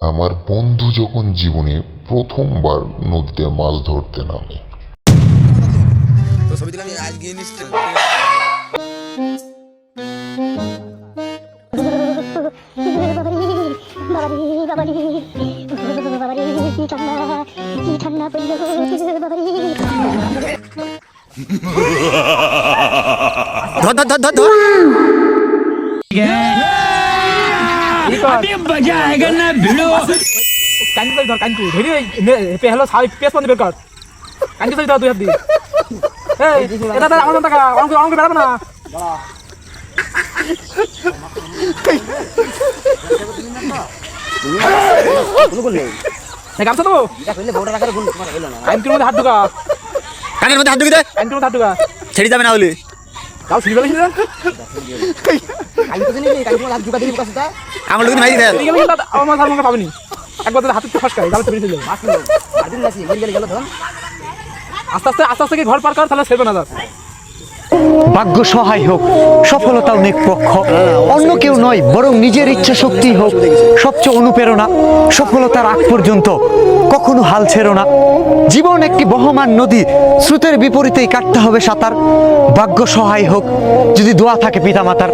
আমার বন্ধু যখন জীবনে প্রথমবার নদীতে মাছ ধরতে নামে। তো ছবি দিলাম আজ গিয়ে নিচ্ছে ধর ধর ধর ধর ধর अभी मजा आएगा ना भिड़ो কান্দি ধর কান্দি ধরি পেহলো সাই পেস বন্ধ বের কর কান্দি ধর দুই হাত দি এই এটা তো আমার টাকা অঙ্ক অঙ্ক বেরাবো না না গামছা তো এটা কইলে বড় রাখার গুণ তোমার হলো না কান্দির মধ্যে হাত ঢুকা কানের মধ্যে হাত ঢুকে দে কান্দির মধ্যে হাত ঢুকা ছেড়ে যাবে না হলে তাও সিরিয়াল হিসেবে কালি তো জানি কালি তোমার হাত ঢুকা দিবি কাছে আমার লোক মারি দেয় সিরিয়াল হিসেবে আমার মাথা মঙ্গা পাবনি একবার তো হাতে ফসকাই যাবে তো বেরিয়ে যাবে মাছ লো আদিন নাকি মরে গেল ধর আস্তে আস্তে কি ঘর পার কর তাহলে সেরবে না দাদা ভাগ্য সহায় হোক, সফলতা অনেক পক্ষ, অন্য কেউ নয় বরং নিজের ইচ্ছা শক্তি হোক সবচেয়ে অনুপ্রেরণা। সফলতার আগ পর্যন্ত কখনো হাল ছেড়ো না। জীবন একটি বহমান নদী, স্রোতের বিপরীতেই কাটতে হবে সাঁতার। ভাগ্য সহায় হোক যদি দোয়া থাকে পিতা মাতার।